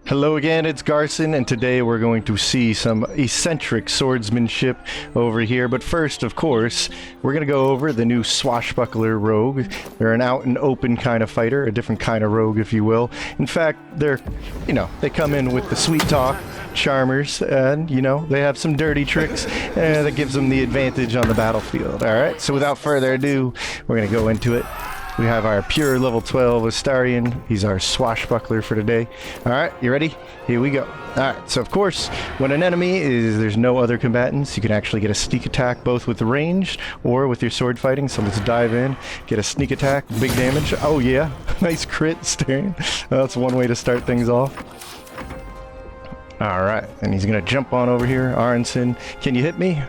Hello again, it's Garson, and today we're going to see some eccentric swordsmanship over here. But first, of course, we're going to go over the new Swashbuckler rogue. They're an out and open kind of fighter, a different kind of rogue, if you will. In fact, they're, they come in with the sweet talk, charmers, and, they have some dirty tricks that gives them the advantage on the battlefield. Alright, so without further ado, we're going to go into it. We have our pure level 12 Astarian. He's our swashbuckler for today. Alright, you ready? Here we go. Alright, so of course, when an enemy there's no other combatants, you can actually get a sneak attack both with the ranged or with your sword fighting. So let's dive in, get a sneak attack, big damage. Oh yeah, nice crit, Astarian. That's one way to start things off. Alright, and he's gonna jump on over here. Aronson, can you hit me?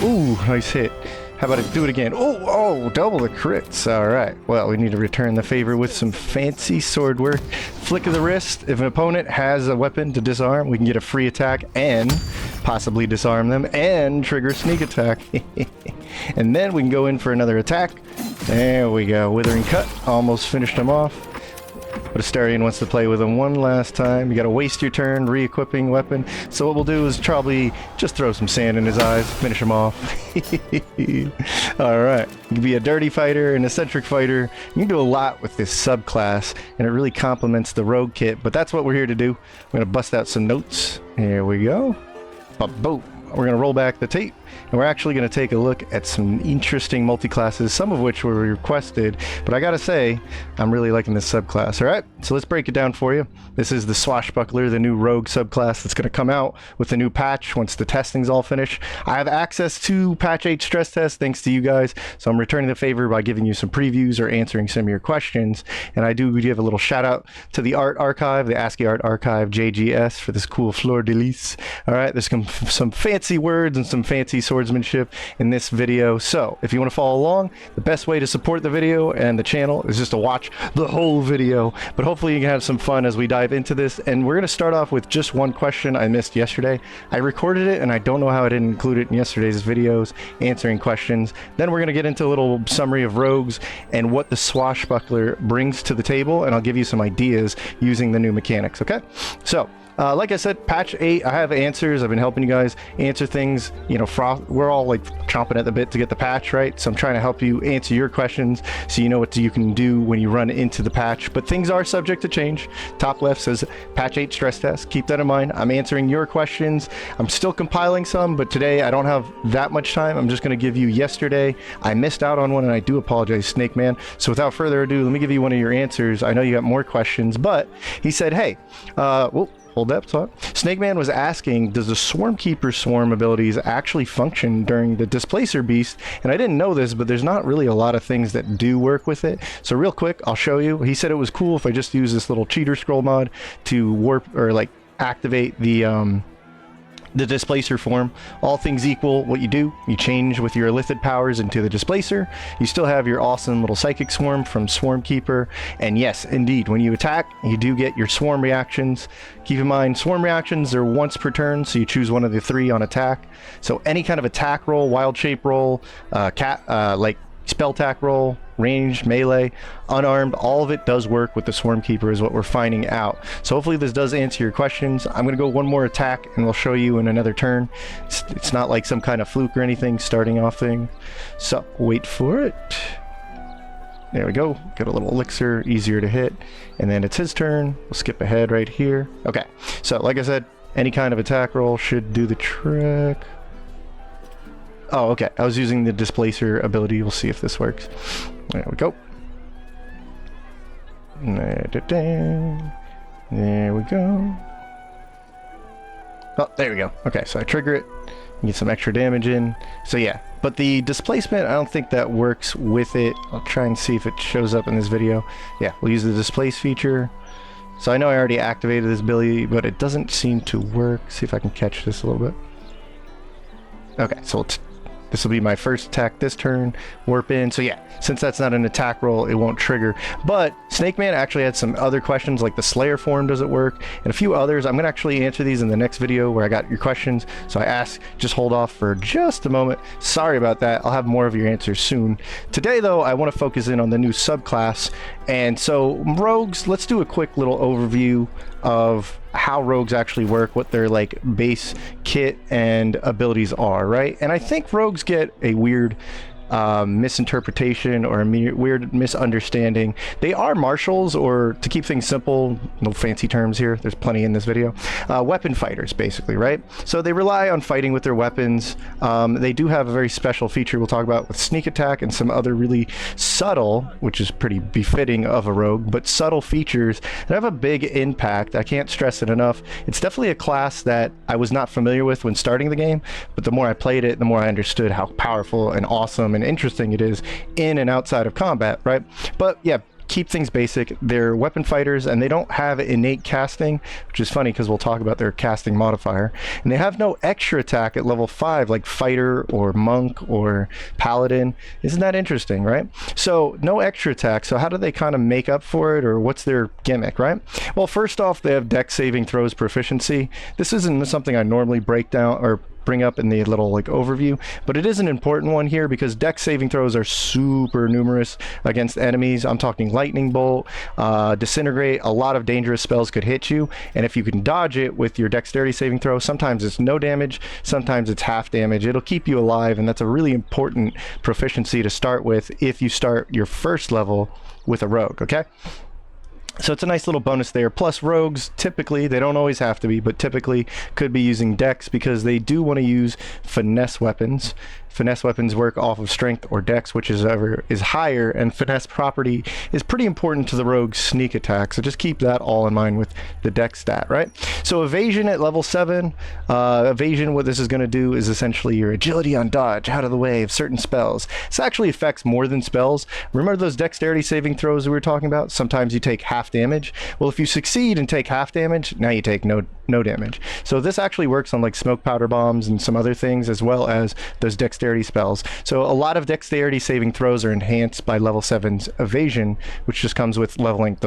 Ooh, nice hit. How about I do it again? Oh, double the crits. Alright, well, we need to return the favor with some fancy sword work. Flick of the wrist. If an opponent has a weapon to disarm, we can get a free attack and possibly disarm them and trigger sneak attack. And then we can go in for another attack. There we go. Withering cut. Almost finished him off. But Astarian wants to play with him one last time. You gotta waste your turn re-equipping weapon. So what we'll do is probably just throw some sand in his eyes, finish him off. Alright. You can be a dirty fighter, an eccentric fighter. You can do a lot with this subclass, and it really complements the rogue kit, but that's what we're here to do. We're gonna bust out some notes. Here we go. Boom. We're going to roll back the tape, and we're actually going to take a look at some interesting multi-classes, some of which were requested, but I gotta say, I'm really liking this subclass. Alright, so let's break it down for you. This is the Swashbuckler, the new rogue subclass that's going to come out with the new patch once the testing's all finished. I have access to patch 8 stress tests thanks to you guys, so I'm returning the favor by giving you some previews or answering some of your questions, and I do give a little shout out to the art archive, the ASCII art archive, JGS, for this cool fleur-de-lis. Alright, there's some fancy words and some fancy swordsmanship in this video. So if you want to follow along, the best way to support the video and the channel is just to watch the whole video, but hopefully you can have some fun as we dive into this. And we're going to start off with just one question I missed yesterday. I recorded it and I don't know how I didn't include it in yesterday's videos, answering questions. Then we're going to get into a little summary of rogues and what the Swashbuckler brings to the table, and I'll give you some ideas using the new mechanics. Okay, so like I said, patch 8, I have answers. I've been helping you guys answer things. We're all like chomping at the bit to get the patch, right? So I'm trying to help you answer your questions so you know what you can do when you run into the patch. But things are subject to change. Top left says patch 8 stress test. Keep that in mind. I'm answering your questions. I'm still compiling some, but today I don't have that much time. I'm just going to give you yesterday. I missed out on one, and I do apologize, Snake Man. So without further ado, let me give you one of your answers. I know you got more questions, but he said, hey, hold that thought. Snake Man was asking, does the Swarmkeeper swarm abilities actually function during the Displacer Beast? And I didn't know this, but there's not really a lot of things that do work with it. So real quick, I'll show you. He said it was cool if I just use this little cheater scroll mod to warp or like activate the displacer form. All things equal, what you do, you change with your Illithid powers into the displacer. You still have your awesome little psychic swarm from Swarmkeeper, and yes, indeed, when you attack, you do get your swarm reactions. Keep in mind, swarm reactions are once per turn, so you choose one of the 3 on attack. So any kind of attack roll, wild shape roll, like spell attack roll, ranged, melee, unarmed, all of it does work with the Swarmkeeper is what we're finding out. So hopefully this does answer your questions. I'm going to go one more attack and we'll show you in another turn. It's not like some kind of fluke or anything, starting off thing. So wait for it. There we go. Get a little elixir, easier to hit. And then it's his turn. We'll skip ahead right here. Okay, so like I said, any kind of attack roll should do the trick. Oh, okay. I was using the displacer ability. We'll see if this works. There we go. There we go. Oh, there we go. Okay, so I trigger it, get some extra damage in. So yeah, but the displacement, I don't think that works with it. I'll try and see if it shows up in this video. Yeah, we'll use the displace feature. So I know I already activated this ability, but it doesn't seem to work. See if I can catch this a little bit. Okay, so this will be my first attack this turn, warp in. So yeah, since that's not an attack roll, it won't trigger. But Snake Man actually had some other questions, like the Slayer form, does it work? And a few others. I'm going to actually answer these in the next video where I got your questions. So I asked, just hold off for just a moment. Sorry about that. I'll have more of your answers soon. Today, though, I want to focus in on the new subclass. And so, rogues, let's do a quick little overview of how rogues actually work, what their like base kit and abilities are, right? And I think rogues get a weird misinterpretation or a weird misunderstanding. They are martials, or to keep things simple, no fancy terms here, there's plenty in this video, weapon fighters basically, right? So they rely on fighting with their weapons. They do have a very special feature we'll talk about with sneak attack and some other really subtle, which is pretty befitting of a rogue, but subtle features that have a big impact. I can't stress it enough. It's definitely a class that I was not familiar with when starting the game, but the more I played it, the more I understood how powerful and awesome and interesting it is in and outside of combat, right? But yeah, keep things basic. They're weapon fighters and they don't have innate casting, which is funny because we'll talk about their casting modifier. And they have no extra attack at level 5 like fighter or monk or paladin. Isn't that interesting, right? So no extra attack. So how do they kind of make up for it, or what's their gimmick, right? Well, first off, they have dex saving throws proficiency. This isn't something I normally break down or bring up in the little like overview, but it is an important one here because dex saving throws are super numerous against enemies. I'm talking lightning bolt, disintegrate. A lot of dangerous spells could hit you, and if you can dodge it with your dexterity saving throw, sometimes it's no damage, sometimes it's half damage. It'll keep you alive, and that's a really important proficiency to start with if you start your first level with a rogue, okay? So it's a nice little bonus there. Plus rogues, typically, they don't always have to be, but typically could be using dex because they do want to use finesse weapons. Finesse weapons work off of strength or dex, which is higher, and finesse property is pretty important to the rogue's sneak attack. So just keep that all in mind with the dex stat, right? So evasion at level 7. Evasion, what this is going to do is essentially your agility on dodge, out of the way of certain spells. This actually affects more than spells. Remember those dexterity saving throws we were talking about? Sometimes you take half damage. Well, if you succeed and take half damage, now you take no damage. So this actually works on like smoke powder bombs and some other things, as well as those dexterity spells. So a lot of dexterity saving throws are enhanced by level 7's evasion, which just comes with leveling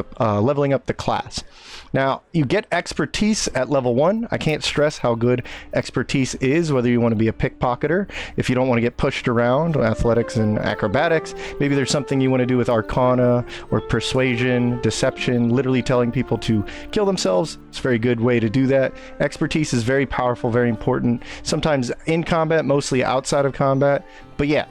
up the class. Now you get expertise at level 1. I can't stress how good expertise is, whether you want to be a pickpocketer, if you don't want to get pushed around, athletics and acrobatics. Maybe there's something you want to do with arcana or persuasion, deception, literally telling people to kill themselves. It's a very good way to do that. Expertise is very powerful, very important, sometimes in combat, mostly outside of combat. But yeah,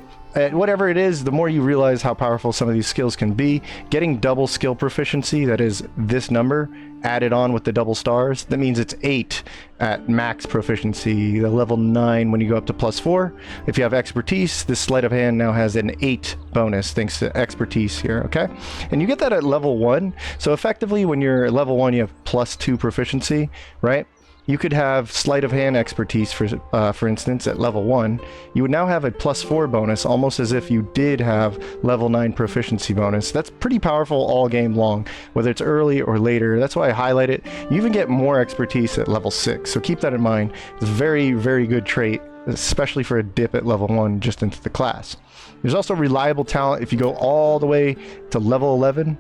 whatever it is, the more you realize how powerful some of these skills can be. Getting double skill proficiency, that is this number added on with the double stars, that means it's 8 at max proficiency, the level 9 when you go up to +4. If you have expertise, this sleight of hand now has an 8 bonus thanks to expertise here, okay? And you get that at level 1. So effectively when you're at level 1, you have +2 proficiency, right? You could have sleight of hand expertise, for instance, at level 1. You would now have a +4 bonus, almost as if you did have level 9 proficiency bonus. That's pretty powerful all game long, whether it's early or later. That's why I highlight it. You even get more expertise at level 6, so keep that in mind. It's a very, very good trait, especially for a dip at level 1 just into the class. There's also reliable talent if you go all the way to level 11.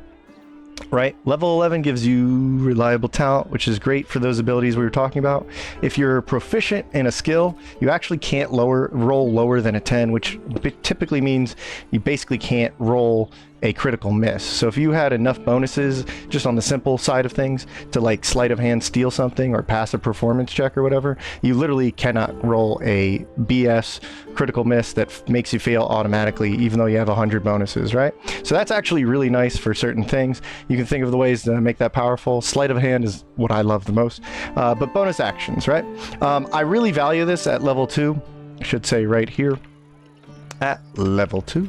Right, level 11 gives you reliable talent, which is great for those abilities we were talking about. If you're proficient in a skill, you actually can't roll lower than a 10, which typically means you basically can't roll a critical miss. So if you had enough bonuses just on the simple side of things to like sleight of hand steal something or pass a performance check or whatever, you literally cannot roll a BS critical miss that makes you fail automatically even though you have 100 bonuses, right? So that's actually really nice for certain things. You can think of the ways to make that powerful. Sleight of hand is what I love the most, but bonus actions, right? I really value this at level 2. I should say right here at level 2,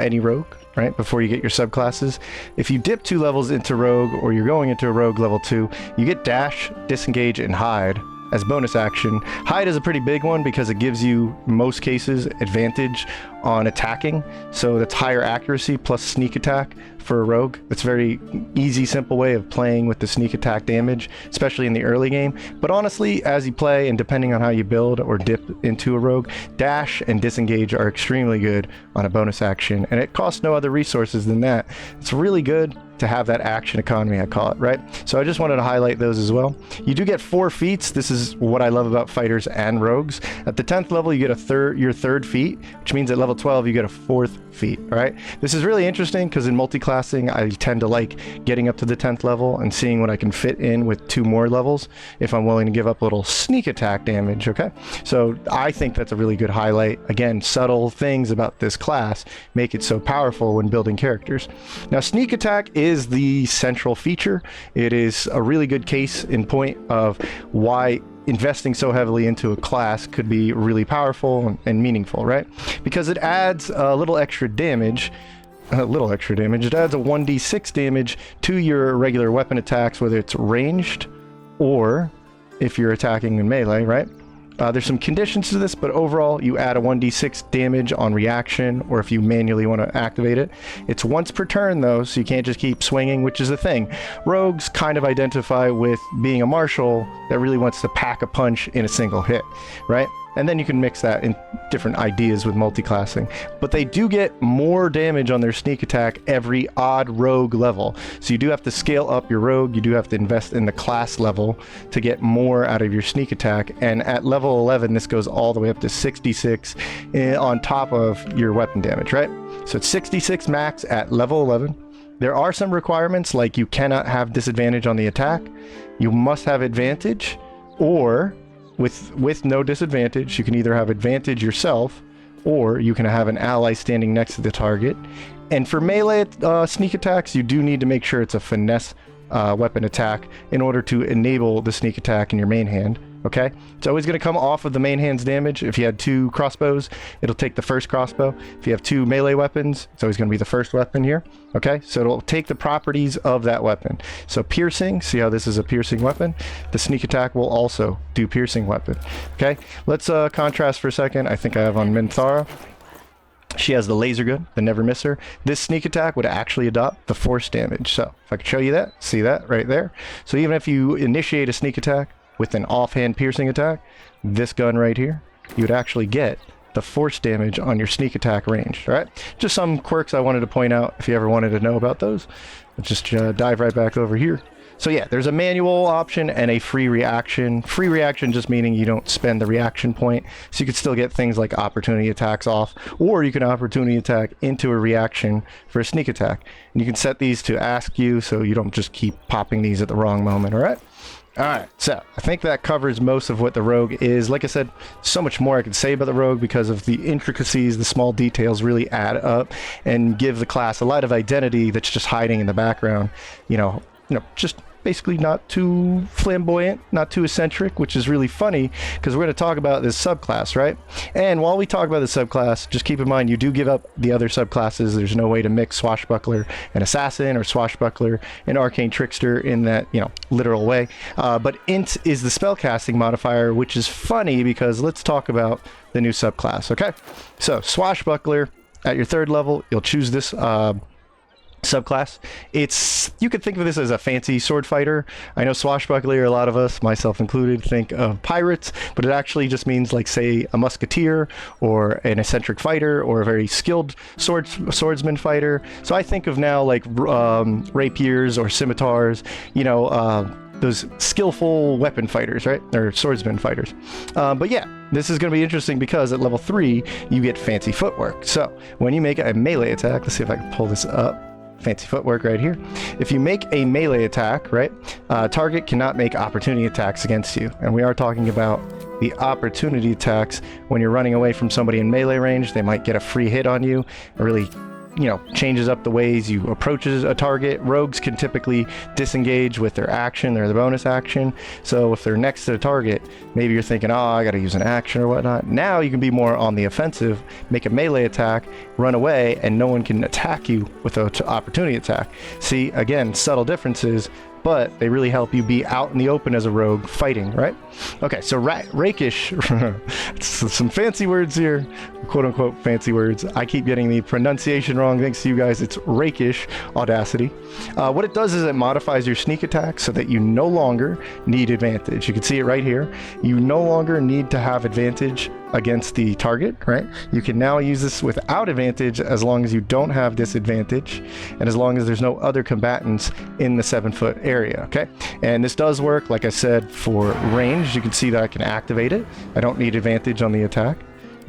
any rogue, right, before you get your subclasses. If you dip 2 levels into rogue, or you're going into a rogue level 2, you get dash, disengage, and hide as bonus action. Hide is a pretty big one because it gives you, in most cases, advantage on attacking. So that's higher accuracy plus sneak attack for a rogue. It's a very easy, simple way of playing with the sneak attack damage, especially in the early game. But honestly, as you play and depending on how you build or dip into a rogue, dash and disengage are extremely good on a bonus action, and it costs no other resources than that. It's really good to have that action economy, I call it, right? So I just wanted to highlight those as well. You do get 4 feats. This is what I love about fighters and rogues. At the 10th level, you get your third feat, which means at level level 12, you get a 4th feat, all right? This is really interesting because in multiclassing, I tend to like getting up to the 10th level and seeing what I can fit in with 2 more levels if I'm willing to give up a little sneak attack damage, okay? So I think that's a really good highlight. Again, subtle things about this class make it so powerful when building characters. Now, sneak attack is the central feature. It is a really good case in point of why investing so heavily into a class could be really powerful and meaningful, right? Because it adds a little extra damage. It adds a 1d6 damage to your regular weapon attacks, whether it's ranged or if you're attacking in melee, right? There's some conditions to this, but overall you add a 1d6 damage on reaction, or if you manually want to activate it. It's once per turn though, so you can't just keep swinging, which is the thing. Rogues kind of identify with being a martial that really wants to pack a punch in a single hit, right? And then you can mix that in different ideas with multiclassing. But they do get more damage on their sneak attack every odd rogue level. So you do have to scale up your rogue, you do have to invest in the class level to get more out of your sneak attack. And at level 11, this goes all the way up to 66 on top of your weapon damage, right? So it's 66 max at level 11. There are some requirements, like you cannot have disadvantage on the attack. You must have advantage, or with no disadvantage, you can either have advantage yourself, or you can have an ally standing next to the target. And for melee sneak attacks, you do need to make sure it's a finesse weapon attack in order to enable the sneak attack in your main hand. Okay, it's always going to come off of the main hand's damage. If you had 2 crossbows, it'll take the first crossbow. If you have 2 melee weapons, it's always going to be the first weapon here. Okay, so it'll take the properties of that weapon. So piercing, see how this is a piercing weapon? The sneak attack will also do piercing weapon. Okay, let's contrast for a second. I think I have on Minthara. She has the laser gun, the never misser. This sneak attack would actually adopt the force damage. So if I could show you that, see that right there. So even if you initiate a sneak attack with an offhand piercing attack, this gun right here, you would actually get the force damage on your sneak attack range, right? Just some quirks I wanted to point out if you ever wanted to know about those. Let's just dive right back over here. So yeah, there's a manual option and a free reaction. Free reaction just meaning you don't spend the reaction point, so you could still get things like opportunity attacks off, or you can opportunity attack into a reaction for a sneak attack. And you can set these to ask you, so you don't just keep popping these at the wrong moment, all right? Alright, so I think that covers most of what the rogue is. Like I said, so much more I could say about the rogue because of the intricacies, the small details really add up and give the class a lot of identity that's just hiding in the background. You know, just basically not too flamboyant, not too eccentric, which is really funny because we're going to talk about this subclass, right? And while we talk about the subclass, just keep in mind you do give up the other subclasses. There's no way to mix Swashbuckler and Assassin or Swashbuckler and Arcane Trickster in that, literal way. But Int is the spellcasting modifier, which is funny because let's talk about the new subclass, okay? So Swashbuckler, at your 3rd level, you'll choose this subclass. You could think of this as a fancy sword fighter. I know Swashbuckler, a lot of us, myself included, think of pirates, but it actually just means like, say, a musketeer or an eccentric fighter or a very skilled swordsman fighter. So I think of now like rapiers or scimitars, those skillful weapon fighters, right? Or swordsman fighters. But yeah, this is going to be interesting because at level 3, you get Fancy Footwork. So when you make a melee attack, let's see if I can pull this up. Fancy Footwork right here. If you make a melee attack, right, target cannot make opportunity attacks against you. And we are talking about the opportunity attacks when you're running away from somebody in melee range. They might get a free hit on you. It really, changes up the ways you approach a target. Rogues can typically disengage with their action, their bonus action. So if they're next to the target, maybe you're thinking, oh, I got to use an action or whatnot. Now you can be more on the offensive, make a melee attack, run away, and no one can attack you with an opportunity attack. See, again, subtle differences, but they really help you be out in the open as a rogue fighting, right? Okay, so rakish, some fancy words here, quote-unquote fancy words. I keep getting the pronunciation wrong thanks to you guys. It's rakish audacity. What it does is it modifies your sneak attack so that you no longer need advantage. You can see it right here. You no longer need to have advantage against the target, right? You can now use this without advantage as long as you don't have disadvantage and as long as there's no other combatants in the 7-foot area, okay? And this does work, like I said, for range. You can see that I can activate it. I don't need advantage on the attack.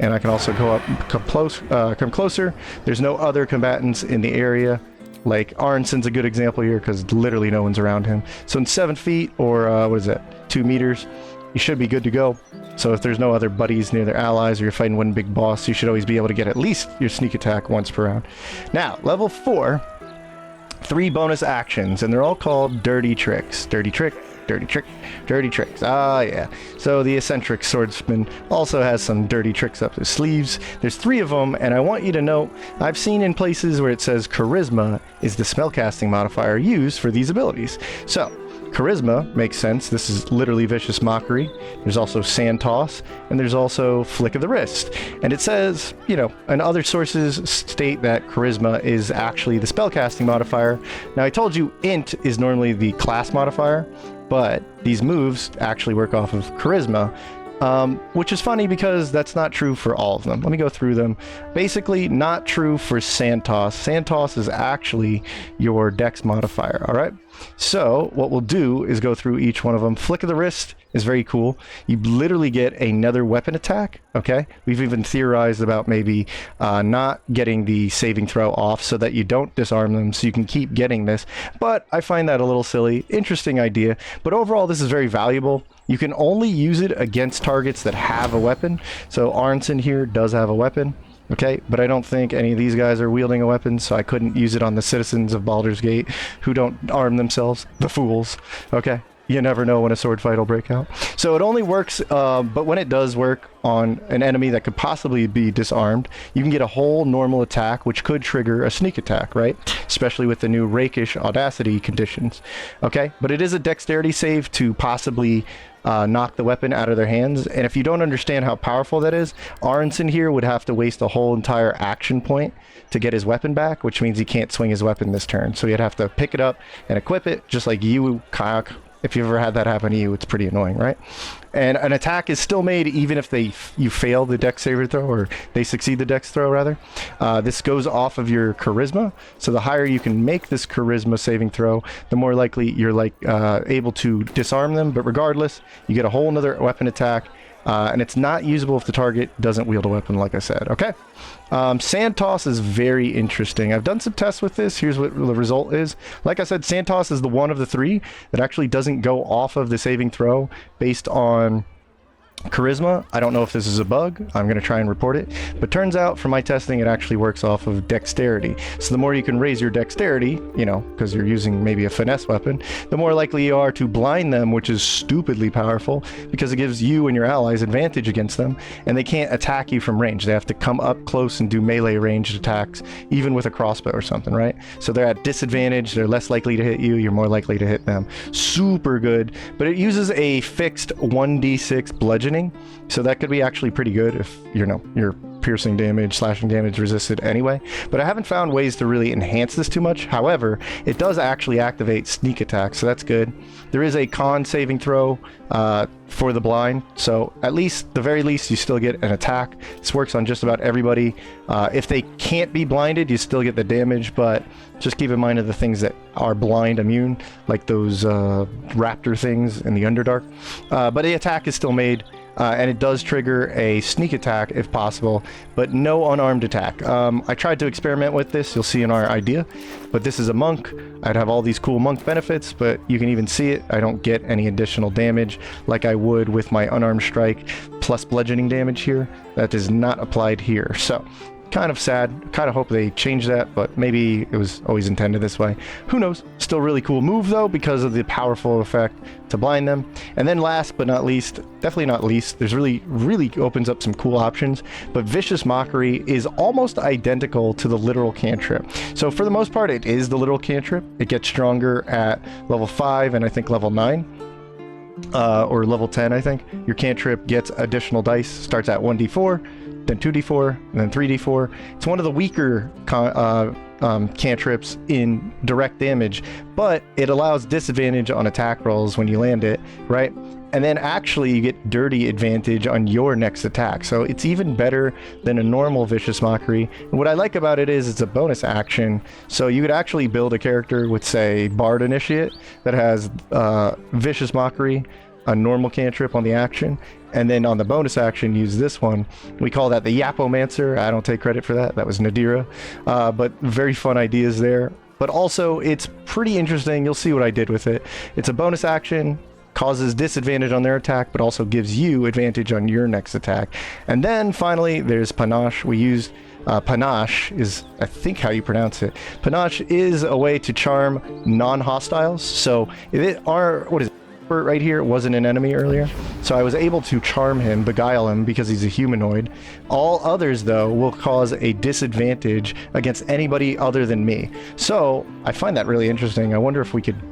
and I can also go up, come closer. There's no other combatants in the area. Like Arnson's a good example here because literally no one's around him. So in 7 feet or what is that, 2 meters, you should be good to go. So if there's no other buddies near their allies or you're fighting one big boss, you should always be able to get at least your sneak attack once per round. Now, level 4, 3 bonus actions, and they're all called dirty tricks. Dirty trick, dirty trick, dirty tricks. Ah, yeah. So the eccentric swordsman also has some dirty tricks up his sleeves. There's 3 of them, and I want you to know, I've seen in places where it says charisma is the spellcasting modifier used for these abilities. So, charisma makes sense. This is literally vicious mockery. There's also sand toss, and there's also flick of the wrist. And it says, you know, and other sources state that charisma is actually the spellcasting modifier. Now I told you int is normally the class modifier, but these moves actually work off of charisma. Which is funny because that's not true for all of them. Let me go through them. Basically, not true for Sand Toss. Sand Toss is actually your dex modifier, all right? So what we'll do is go through each one of them. Flick of the wrist is very cool. You literally get another weapon attack, okay? We've even theorized about maybe not getting the saving throw off so that you don't disarm them so you can keep getting this. But I find that a little silly. Interesting idea. But overall, this is very valuable. You can only use it against targets that have a weapon. So Arnson here does have a weapon. Okay, but I don't think any of these guys are wielding a weapon, so I couldn't use it on the citizens of Baldur's Gate who don't arm themselves. The fools. Okay, you never know when a sword fight will break out. So it only works, but when it does work on an enemy that could possibly be disarmed, you can get a whole normal attack, which could trigger a sneak attack, right? Especially with the new rakish audacity conditions. Okay, but it is a dexterity save to possibly knock the weapon out of their hands, and if you don't understand how powerful that is, Arnson here would have to waste a whole entire action point to get his weapon back, which means he can't swing his weapon this turn. So he'd have to pick it up and equip it, just like you, Kayak. If you've ever had that happen to you, it's pretty annoying, right? And an attack is still made even if you fail the dex saving throw, or they succeed the dex throw, rather. This goes off of your charisma. So the higher you can make this charisma saving throw, the more likely you're able to disarm them. But regardless, you get a whole another weapon attack. And it's not usable if the target doesn't wield a weapon, like I said. Okay. Sand Toss is very interesting. I've done some tests with this. Here's what the result is. Like I said, Sand Toss is the one of the 3 that actually doesn't go off of the saving throw based on charisma. I don't know if this is a bug. I'm going to try and report it. But turns out from my testing, it actually works off of dexterity. So the more you can raise your dexterity, you know, because you're using maybe a finesse weapon, the more likely you are to blind them, which is stupidly powerful because it gives you and your allies advantage against them, and they can't attack you from range. They have to come up close and do melee ranged attacks, even with a crossbow or something, right? So they're at disadvantage. They're less likely to hit you. You're more likely to hit them. Super good. But it uses a fixed 1d6 bludgeoning. So that could be actually pretty good if, you know, you're piercing damage, slashing damage resisted anyway. But I haven't found ways to really enhance this too much. However, it does actually activate sneak attack, so that's good. There is a con saving throw for the blind, so at least, the very least, you still get an attack. This works on just about everybody. If they can't be blinded, you still get the damage, but just keep in mind of the things that are blind immune, like those raptor things in the Underdark. But the attack is still made. And it does trigger a sneak attack if possible, but no unarmed attack. I tried to experiment with this, you'll see in our idea, but this is a monk. I'd have all these cool monk benefits, but you can even see it. I don't get any additional damage like I would with my unarmed strike plus bludgeoning damage here. That is not applied here. So kind of sad. Kind of hope they change that, but maybe it was always intended this way. Who knows? Still really cool move though, because of the powerful effect to blind them. And then last but not least, definitely not least, there's really opens up some cool options, but Vicious Mockery is almost identical to the literal cantrip. So for the most part, it is the literal cantrip. It gets stronger at level 5 and I think level 9. Or level 10, I think. Your cantrip gets additional dice, starts at 1d4, then 2d4, and then 3d4. It's one of the weaker cantrips in direct damage, but it allows disadvantage on attack rolls when you land it, right? And then actually you get dirty advantage on your next attack. So it's even better than a normal Vicious Mockery. And what I like about it is it's a bonus action. So you could actually build a character with, say, Bard Initiate that has Vicious Mockery, a normal cantrip on the action, and then on the bonus action use this one. We call that the Yapomancer. I don't take credit for that. That was Nadira. But very fun ideas there. But also it's pretty interesting. You'll see what I did with it. It's a bonus action, causes disadvantage on their attack, but also gives you advantage on your next attack. And then finally there's Panache. We used Panache is, I think, how you pronounce it. Panache is a way to charm non-hostiles. So if it are, what is it, right here, wasn't an enemy earlier, so I was able to charm him, beguile him, because he's a humanoid. All others though will cause a disadvantage against anybody other than me. So I find that really interesting. I wonder if we could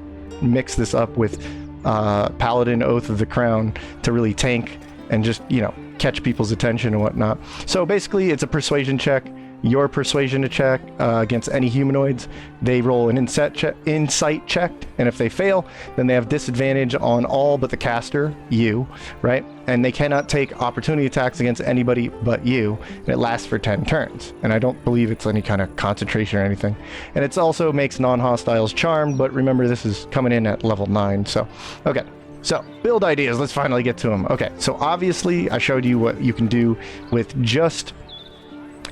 mix this up with Paladin Oath of the Crown to really tank and just, you know, catch people's attention and whatnot. So basically it's a persuasion check. Your persuasion to check against any humanoids. They roll an insight check, and if they fail, then they have disadvantage on all but the caster, you, right? And they cannot take opportunity attacks against anybody but you, and it lasts for 10 turns. And I don't believe it's any kind of concentration or anything. And it also makes non-hostiles charmed, but remember this is coming in at level 9, so okay. So, build ideas, let's finally get to them. Okay, so obviously I showed you what you can do with just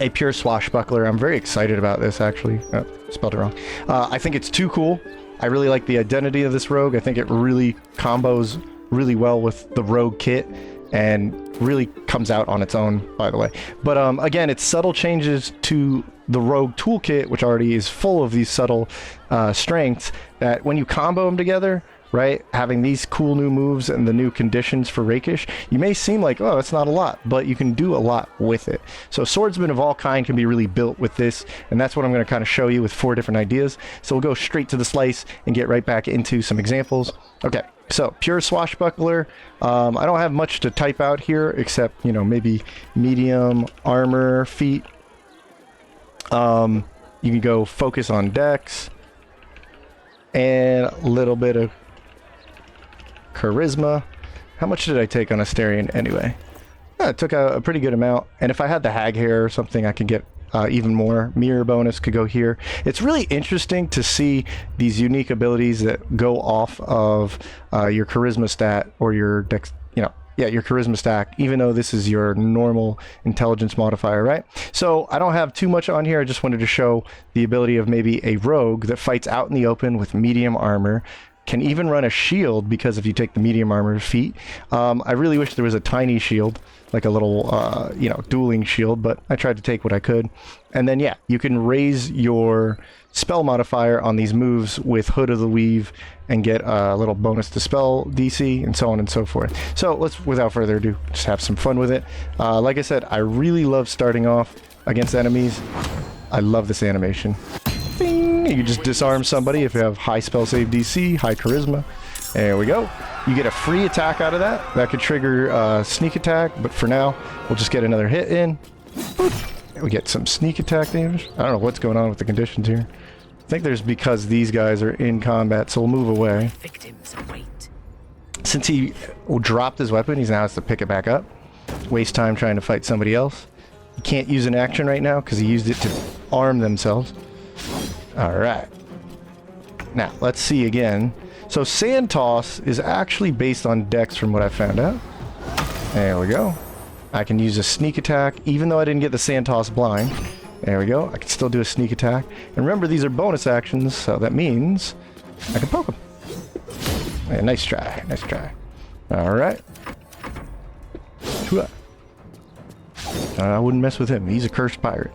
a pure Swashbuckler. I'm very excited about this, actually. Oh, spelled it wrong. I think it's too cool. I really like the identity of this rogue. I think it really combos really well with the rogue kit and really comes out on its own, by the way. But again, it's subtle changes to the rogue toolkit, which already is full of these subtle strengths, that when you combo them together, right, having these cool new moves and the new conditions for Rakish, you may seem like, oh, it's not a lot, but you can do a lot with it. So swordsmen of all kind can be really built with this, and that's what I'm going to kind of show you with 4 different ideas. So we'll go straight to the slice and get right back into some examples. Okay, so pure Swashbuckler. I don't have much to type out here except, you know, maybe medium armor, feet. You can go focus on dex and a little bit of charisma. How much did I take on Asterion anyway? I took a pretty good amount, and if I had the hag hair or something, I could get even more. Mirror bonus could go here. It's really interesting to see these unique abilities that go off of your charisma stat or your dex, you know, yeah, your charisma stack, even though this is your normal intelligence modifier, right? So I don't have too much on here. I just wanted to show the ability of maybe a rogue that fights out in the open with medium armor, can even run a shield, because if you take the medium armor feat, I really wish there was a tiny shield, like a little, you know, dueling shield, but I tried to take what I could. And then, yeah, you can raise your spell modifier on these moves with Hood of the Weave and get a little bonus to spell DC and so on and so forth. So let's, without further ado, just have some fun with it. Like I said, I really love starting off against enemies. I love this animation. Bing! You just disarm somebody if you have high spell save DC, high charisma. There we go. You get a free attack out of that. That could trigger sneak attack, but for now, we'll just get another hit in. Boop. We get some sneak attack damage. I don't know what's going on with the conditions here. I think there's because these guys are in combat, so we'll move away. Victims await. Since he dropped his weapon, he now has to pick it back up. Waste time trying to fight somebody else. He can't use an action right now because he used it to arm themselves. Alright. Now, let's see again. So Sand Toss is actually based on Dex from what I found out. There we go. I can use a sneak attack, even though I didn't get the Sand Toss blind. There we go. I can still do a sneak attack. And remember, these are bonus actions, so that means I can poke him. Yeah, nice try. Nice try. Alright. I wouldn't mess with him. He's a cursed pirate.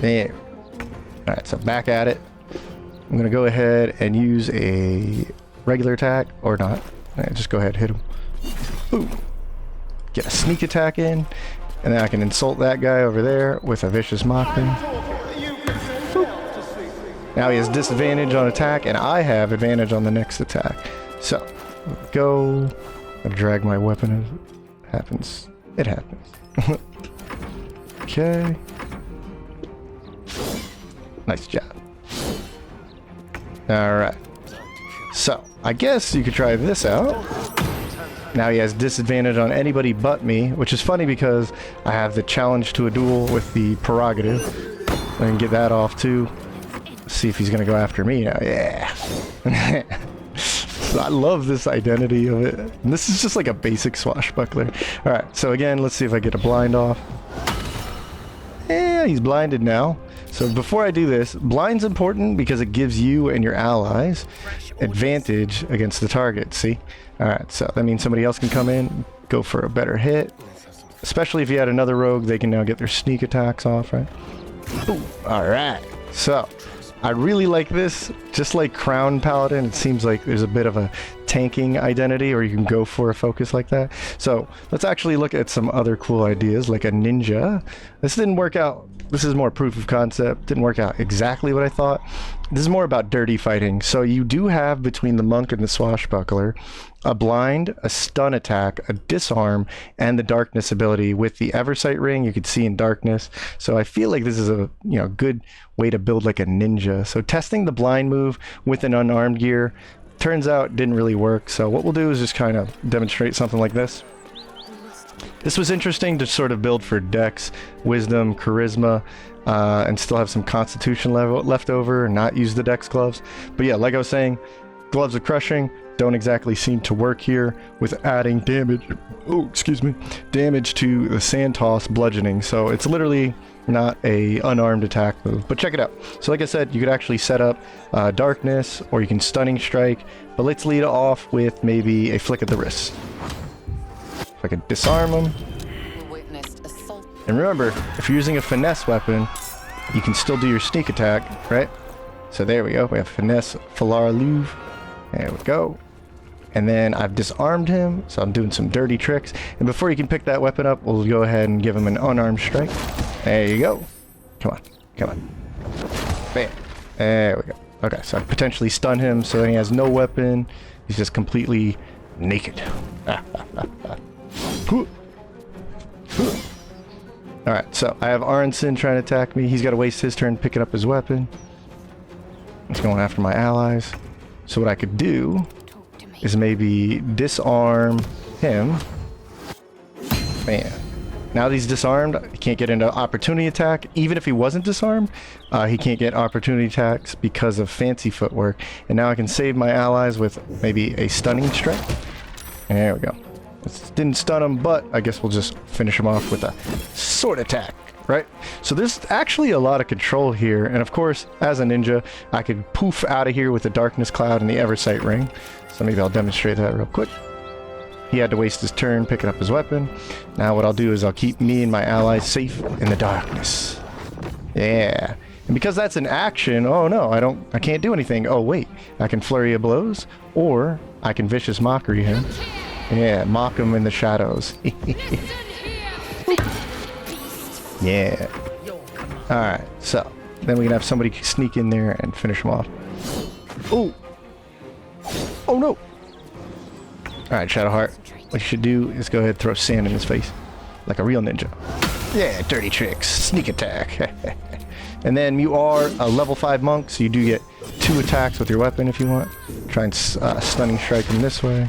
There. Alright, so back at it. I'm going to go ahead and use a regular attack, or not. Just go ahead and hit him. Boom. Get a sneak attack in, and then I can insult that guy over there with a vicious mockery. Now he has disadvantage on attack, and I have advantage on the next attack. So, go. I drag my weapon. It happens. It happens. Okay. Nice job. Alright. So, I guess you could try this out. Now he has disadvantage on anybody but me, which is funny because I have the challenge to a duel with the prerogative. I can get that off too. See if he's gonna go after me now. Yeah. I love this identity of it. And this is just like a basic swashbuckler. All right, so again, let's see if I get a blind off. Yeah, he's blinded now. So before I do this, blind's important because it gives you and your allies advantage against the target, see? All right, so that means somebody else can come in, go for a better hit. Especially if you had another rogue, they can now get their sneak attacks off, right? Ooh, all right, so I really like this. Just like Crown Paladin, it seems like there's a bit of a tanking identity, or you can go for a focus like that. So let's actually look at some other cool ideas, like a ninja. This didn't work out. This is more proof of concept. Didn't work out exactly what I thought. This is more about dirty fighting. So you do have between the monk and the swashbuckler a blind, a stun attack, a disarm, and the darkness ability. With the Eversight ring, you could see in darkness. So I feel like this is a good way to build like a ninja. So testing the blind move with an unarmed gear turns out didn't really work. So what we'll do is just kind of demonstrate something like this. This was interesting to sort of build for dex, wisdom, charisma, and still have some constitution left over and not use the dex gloves. But yeah, like I was saying, gloves of crushing don't exactly seem to work here with adding damage. Oh, excuse me, damage to the sand toss bludgeoning. So it's literally not a unarmed attack move. But check it out. So like I said, you could actually set up darkness, or you can stunning strike. But let's lead off with maybe a flick of the wrist. If I can disarm him. And remember, if you're using a finesse weapon, you can still do your sneak attack, right? So there we go. We have finesse, Falar Louvre. There we go. And then I've disarmed him, so I'm doing some dirty tricks. And before you can pick that weapon up, we'll go ahead and give him an unarmed strike. There you go. Come on. Come on. Bam. There we go. Okay, so I potentially stun him, so then he has no weapon. He's just completely naked. Alright, so I have Aronson trying to attack me. He's got to waste his turn picking up his weapon. He's going after my allies. So what I could do is maybe disarm him. Man. Now that he's disarmed, he can't get into opportunity attack. Even if he wasn't disarmed, he can't get opportunity attacks because of Fancy Footwork. And now I can save my allies with maybe a stunning strike. And there we go. This didn't stun him, but I guess we'll just finish him off with a sword attack, right? So there's actually a lot of control here. And of course, as a ninja, I could poof out of here with the darkness cloud and the Eversight ring. So maybe I'll demonstrate that real quick. He had to waste his turn picking up his weapon. Now what I'll do is I'll keep me and my allies safe in the darkness. Yeah. And because that's an action, oh no, I can't do anything. Oh wait, I can flurry of blows, or I can vicious mockery him. Yeah, mock him in the shadows. Yeah. Alright, so then we can have somebody sneak in there and finish him off. Oh! Oh no! Alright, Shadowheart. What you should do is go ahead and throw sand in his face. Like a real ninja. Yeah, dirty tricks. Sneak attack. And then you are a level 5 monk, so you do get 2 attacks with your weapon if you want. Try and stunning strike him this way.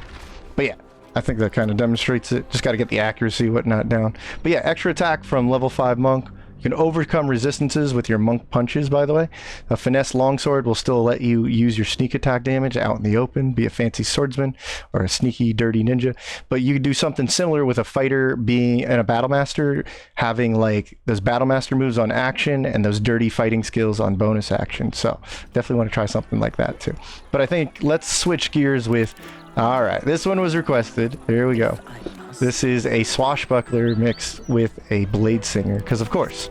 But yeah, I think that kind of demonstrates it. Just got to get the accuracy, whatnot down. But yeah, extra attack from level 5 monk. You can overcome resistances with your monk punches, by the way. A finesse longsword will still let you use your sneak attack damage out in the open, be a fancy swordsman or a sneaky, dirty ninja. But you can do something similar with a fighter being and a battle master, having like those battle master moves on action and those dirty fighting skills on bonus action. So definitely want to try something like that too. But I think let's switch gears with, all right, this one was requested. Here we go. This is a swashbuckler mixed with a Bladesinger, because of course,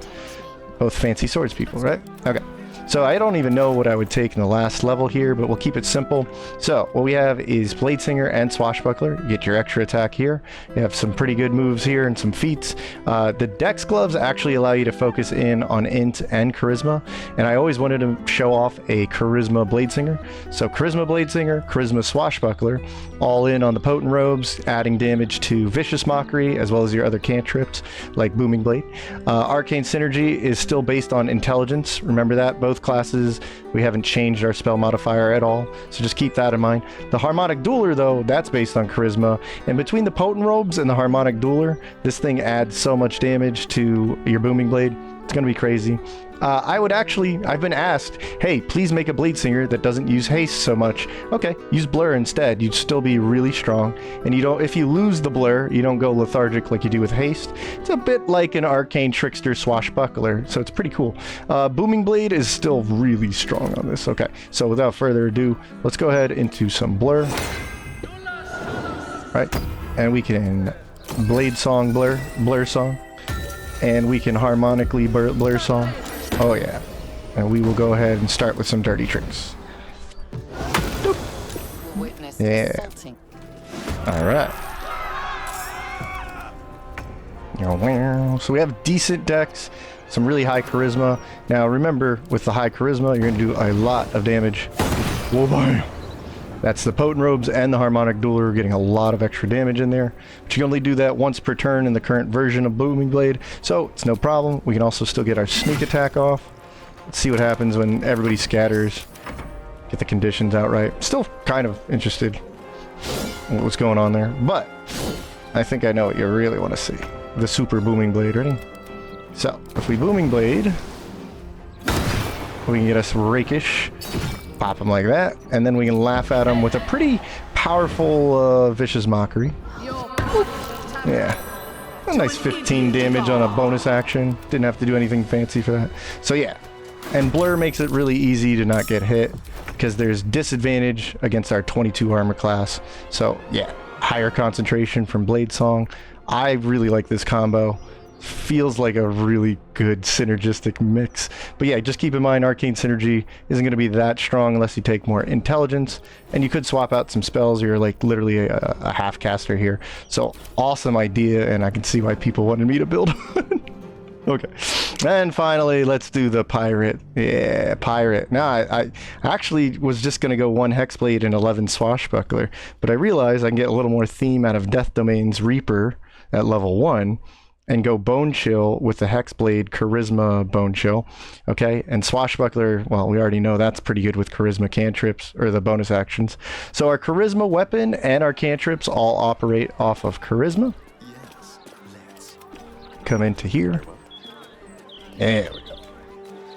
both fancy swords people, right? Okay. So I don't even know what I would take in the last level here, but we'll keep it simple. So what we have is Bladesinger and Swashbuckler. You get your extra attack here. You have some pretty good moves here and some feats. The Dex gloves actually allow you to focus in on int and charisma. And I always wanted to show off a charisma Bladesinger. So charisma Bladesinger, charisma Swashbuckler, all in on the potent robes, adding damage to vicious mockery as well as your other cantrips like booming blade. Arcane synergy is still based on intelligence. Remember that both classes we haven't changed our spell modifier at all, so just keep that in mind. The harmonic dueler though, that's based on charisma, and between the potent robes and the harmonic dueler, this thing adds so much damage to your booming blade. It's going to be crazy. I've been asked, hey, please make a Bladesinger that doesn't use haste so much. Okay, use blur instead. You'd still be really strong. And if you lose the blur, you don't go lethargic like you do with haste. It's a bit like an arcane trickster swashbuckler, so it's pretty cool. Booming Blade is still really strong on this. Okay, so without further ado, let's go ahead into some blur. Right, and we can blade song blur song. And we can harmonically blur song. Oh yeah. And we will go ahead and start with some dirty tricks. Yeah. Alright. So we have decent decks, some really high charisma. Now remember, with the high charisma, you're going to do a lot of damage. Whoa, bam. That's the Potent Robes and the Harmonic Dueler getting a lot of extra damage in there. But you can only do that once per turn in the current version of Booming Blade, so it's no problem. We can also still get our sneak attack off. Let's see what happens when everybody scatters. Get the conditions out right. Still kind of interested in what's going on there, but I think I know what you really want to see. The Super Booming Blade, ready? So, if we Booming Blade, we can get us Rakish. Pop him like that, and then we can laugh at him with a pretty powerful Vicious Mockery. Yeah. A nice 15 damage on a bonus action. Didn't have to do anything fancy for that. So yeah. And Blur makes it really easy to not get hit because there's disadvantage against our 22 armor class. So yeah, higher concentration from Blade Song. I really like this combo. Feels like a really good synergistic mix. But yeah, just keep in mind Arcane Synergy isn't going to be that strong unless you take more intelligence, and you could swap out some spells. You're like literally a half caster here. So awesome idea, and I can see why people wanted me to build. Okay, and finally let's do the Pirate. Yeah, Pirate. Now I actually was just going to go 1 Hexblade and 11 Swashbuckler, but I realized I can get a little more theme out of Death Domain's Reaper at level 1 and go Bone Chill with the Hexblade Charisma Bone Chill. Okay, and Swashbuckler, well, we already know that's pretty good with Charisma cantrips, or the bonus actions. So our Charisma weapon and our cantrips all operate off of Charisma. Come into here. There we go.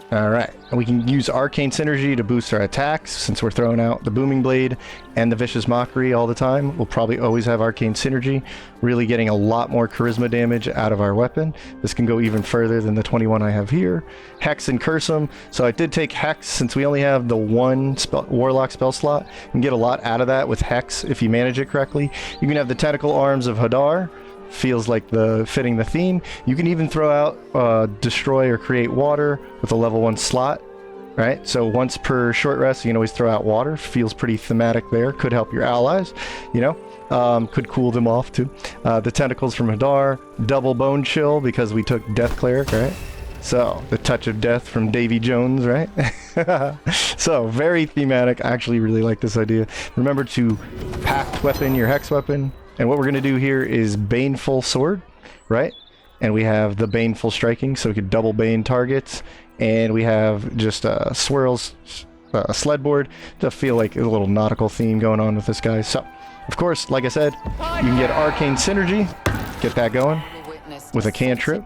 Alright, and we can use Arcane Synergy to boost our attacks since we're throwing out the Booming Blade and the Vicious Mockery all the time. We'll probably always have Arcane Synergy, really getting a lot more Charisma damage out of our weapon. This can go even further than the 21 I have here. Hex and Curse 'em. So I did take Hex since we only have the 1 Warlock spell slot. You can get a lot out of that with Hex if you manage it correctly. You can have the Tentacle Arms of Hadar. Feels like fitting the theme. You can even throw out destroy or create water with a level 1 slot, right? So once per short rest you can always throw out water. Feels pretty thematic there. Could help your allies, you know. Could cool them off too. The Tentacles from Hadar, double Bone Chill because we took Death Cleric, right? So the Touch of Death from Davy Jones, right? So very thematic. I actually really like this idea. Remember to pact weapon your Hex weapon. And what we're going to do here is Baneful Sword, right? And we have the Baneful Striking, so we could double Bane targets. And we have just Swirl's sled board to feel like a little nautical theme going on with this guy. So, of course, like I said, you can get Arcane Synergy, get that going with a cantrip.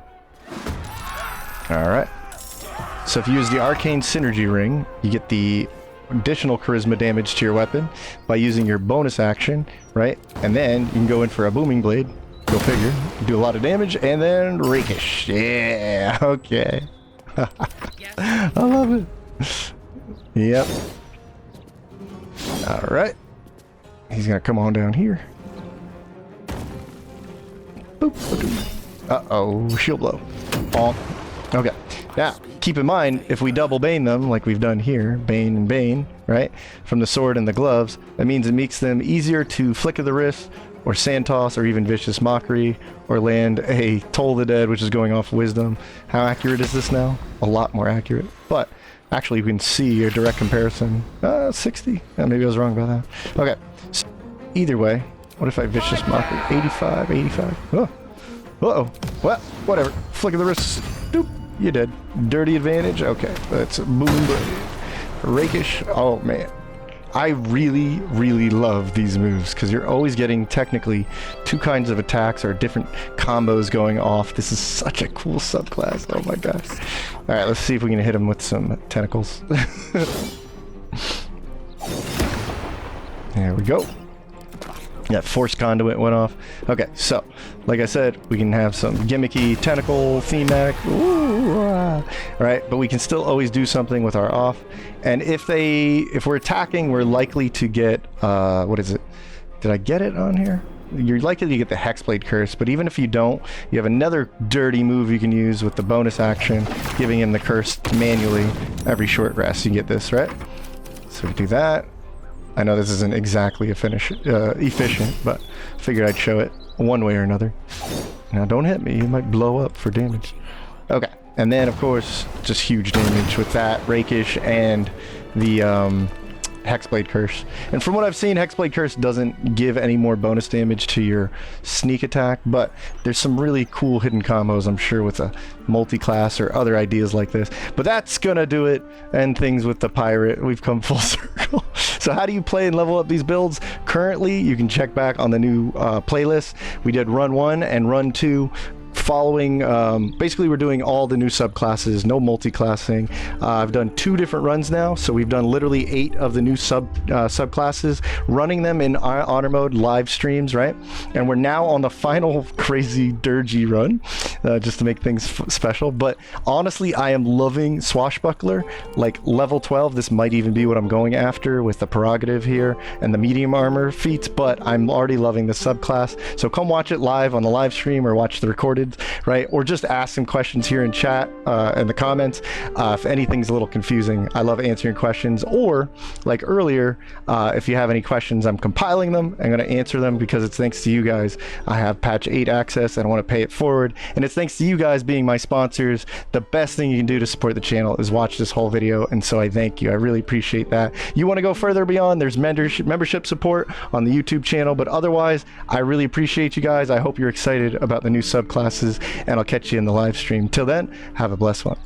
Alright. So if you use the Arcane Synergy ring, you get the additional charisma damage to your weapon by using your bonus action, right? And then you can go in for a Booming Blade, go figure, do a lot of damage, and then Rakish. Yeah, okay. I love it. Yep. Alright. He's gonna come on down here. Boop. Uh-oh, shield blow. Bonk. Okay. Now, keep in mind, if we double Bane them, like we've done here, Bane and Bane, right, from the sword and the gloves, that means it makes them easier to Flick of the Wrist, or Sand Toss, or even Vicious Mockery, or land a Toll the Dead, which is going off Wisdom. How accurate is this now? A lot more accurate. But, actually, you can see a direct comparison. 60? Maybe I was wrong about that. Okay. So, either way, what if I Vicious Mockery? 85, 85. Oh. Uh-oh. Well, whatever. Flick of the Wrist. Doop. You did. Dirty advantage? Okay. That's Booming Blade. Rakish. Oh, man. I really love these moves because you're always getting technically 2 kinds of attacks or different combos going off. This is such a cool subclass. Oh my god. All right, let's see if we can hit him with some tentacles. There we go. That force conduit went off. Okay, so like I said, we can have some gimmicky tentacle thematic. Ooh, right? But we can still always do something with our off. And if we're attacking, we're likely to get what is it? Did I get it on here? You're likely to get the Hexblade Curse, but even if you don't, you have another dirty move you can use with the bonus action, giving him the curse manually every short rest. You can get this, right? So we do that. I know this isn't exactly efficient, but figured I'd show it one way or another. Now don't hit me, you might blow up for damage. Okay, and then of course, just huge damage with that Rakish and the Hexblade Curse. And from what I've seen, Hexblade Curse doesn't give any more bonus damage to your sneak attack, but there's some really cool hidden combos, I'm sure, with a multi-class or other ideas like this. But that's gonna do it, and things with the pirate. We've come full circle. So how do you play and level up these builds? Currently, you can check back on the new playlist. We did run 1 and run 2. Following, basically we're doing all the new subclasses, no multi-classing. I've done 2 different runs now, so we've done literally 8 of the new subclasses, running them in honor mode live streams, right? And we're now on the final crazy dirgy run, just to make things special. But honestly, I am loving Swashbuckler. Like level 12, this might even be what I'm going after with the prerogative here and the medium armor feats, but I'm already loving the subclass. So come watch it live on the live stream or watch the recorded, right? Or just ask some questions here in chat, in the comments. If anything's a little confusing, I love answering questions. Or like earlier, if you have any questions, I'm compiling them. I'm going to answer them because it's thanks to you guys. I have patch 8 access and I want to pay it forward. And it's thanks to you guys being my sponsors. The best thing you can do to support the channel is watch this whole video. And so I thank you. I really appreciate that. You want to go further beyond, there's membership support on the YouTube channel. But otherwise, I really appreciate you guys. I hope you're excited about the new subclass, and I'll catch you in the live stream. Till then, have a blessed one.